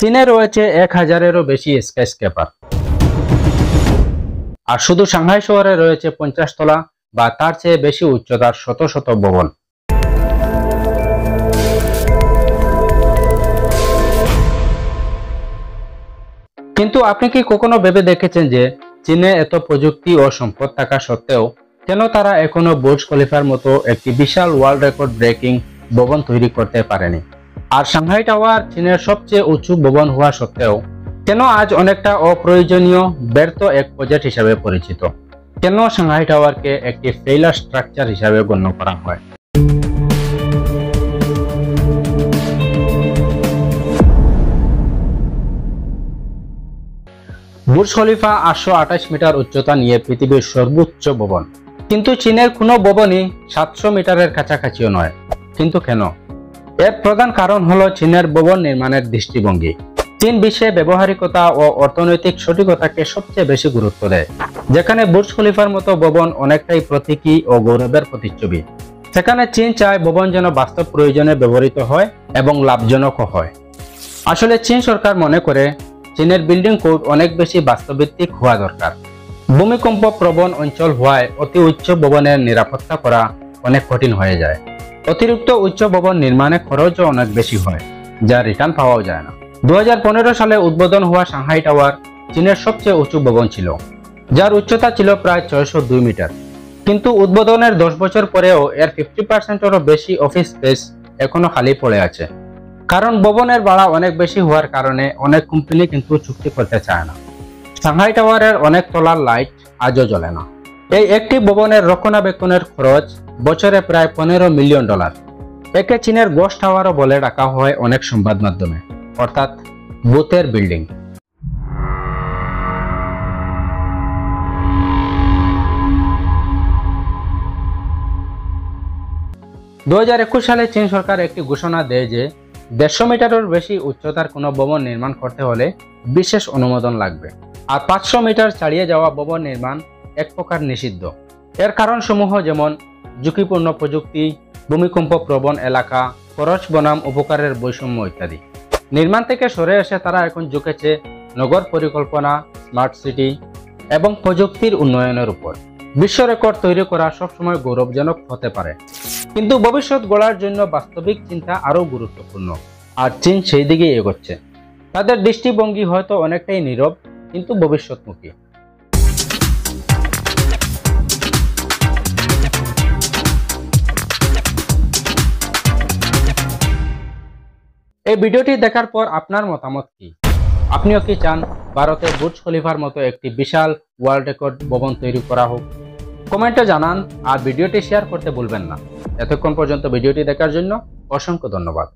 চীনে রয়েছে 1000-এরও বেশি স্কাইস্ক্রেপার, আর শুধু সাংহাই শহরে রয়েছে 50 তলা বা তার চেয়ে বেশি উচ্চতার শত শত ভবন। কিন্তু আপনি কি কখনো ভেবে দেখেছেন যে চীনে এত প্রযুক্তি ও সম্পদ থাকা সত্ত্বেও কেন তারা এখনো বুর্জ খলিফার মতো একটি বিশাল ওয়ার্ল্ড রেকর্ড ব্রেকিং ভবন তৈরি করতে পারেনি? আর সাংহাই টাওয়ার চীনের সবচেয়ে উঁচু ভবন হওয়া সত্ত্বেও কেন আজ অনেকটা অপ্রয়োজনীয়, ব্যর্থ এক প্রজেক্ট হিসাবে পরিচিত? কেন সাংহাই টাওয়ারকে একটি ফেইলার স্ট্রাকচার হিসাবে গণ্য করা হয়? বুর্জ খলিফা 828 মিটার উচ্চতা নিয়ে পৃথিবীর সর্বোচ্চ ভবন, কিন্তু চীনের কোনো ভবনই 700 মিটারের কাছাকাছিও নয়। কিন্তু কেন? এর প্রধান কারণ হলো চীনের ভবন নির্মাণের দৃষ্টিভঙ্গি। চীন বিশ্বে ব্যবহারিকতা ও অর্থনৈতিক সঠিকতাকে সবচেয়ে বেশি গুরুত্ব দেয়। যেখানে বুর্জ খলিফার মতো ভবন অনেকটাই প্রতীকী ও গৌরবের প্রতিচ্ছবি, সেখানে চীন চায় ভবন যেন বাস্তব প্রয়োজনে ব্যবহৃত হয় এবং লাভজনকও হয়। আসলে চীন সরকার মনে করে চীনের বিল্ডিং কোড অনেক বেশি বাস্তবভিত্তিক হওয়া দরকার। ভূমিকম্প প্রবণ অঞ্চল হওয়ায় অতি উচ্চ ভবনের নিরাপত্তা করা অনেক কঠিন হয়ে যায়। অতিরিক্ত উচ্চ ভবন নির্মাণে খরচও অনেক বেশি হয়, যা রিটার্ন পাওয়াও যায় না। 2015 সালে উদ্বোধন হওয়া সাংহাই টাওয়ার চীনের সবচেয়ে উঁচু ভবন ছিল, যার উচ্চতা ছিল প্রায় 602 মিটার। কিন্তু উদ্বোধনের 10 বছর পরেও এর 50%-এরও বেশি অফিস স্পেস এখনো খালি পড়ে আছে। কারণ ভবনের ভাড়া অনেক বেশি হওয়ার কারণে অনেক কোম্পানি কিন্তু চুক্তি করতে চায় না। সাংহাই টাওয়ারের অনেক তলার লাইট আজও জ্বলে না। এই একটি ভবনের রক্ষণাবেক্ষণের খরচ বছরে প্রায় $15 মিলিয়ন। একে চীনের গোস্ট টাওয়ারও বলে ডাকা হয় অনেক সংবাদ মাধ্যমে, অর্থাৎ ভূতের বিল্ডিং। 2021 সালে চীন সরকার একটি ঘোষণা দেয় যে 150 মিটারের বেশি উচ্চতার কোনো ভবন নির্মাণ করতে হলে বিশেষ অনুমোদন লাগবে, আর 500 মিটার ছাড়িয়ে যাওয়া ভবন নির্মাণ এক প্রকার নিষিদ্ধ। এর কারণসমূহ যেমন ঝুঁকিপূর্ণ প্রযুক্তি, ভূমিকম্প প্রবণ এলাকা, খরচ বনাম উপকারের বৈষম্য ইত্যাদি। নির্মাণ থেকে সরে এসে তারা এখন ঝুঁকেছে নগর পরিকল্পনা, স্মার্ট সিটি এবং প্রযুক্তির উন্নয়নের উপর। বিশ্ব রেকর্ড তৈরি করা সবসময় গৌরবজনক হতে পারে, কিন্তু ভবিষ্যৎ গড়ার জন্য বাস্তবিক চিন্তা আরও গুরুত্বপূর্ণ, আর চীন সেই দিকে এগোচ্ছে। তাদের দৃষ্টিভঙ্গি হয়তো অনেকটাই নীরব, কিন্তু ভবিষ্যৎমুখী। এই ভিডিওটি দেখার পর আপনার মতামত কি? আপনিও কি চান ভারতে বুর্জ খলিফার মতো একটি বিশাল ওয়ার্ল্ড রেকর্ড ভবন তৈরি করা হোক? কমেন্টে জানান, আর ভিডিওটি শেয়ার করতে ভুলবেন না। এতক্ষণ পর্যন্ত ভিডিওটি দেখার জন্য অসংখ্য ধন্যবাদ।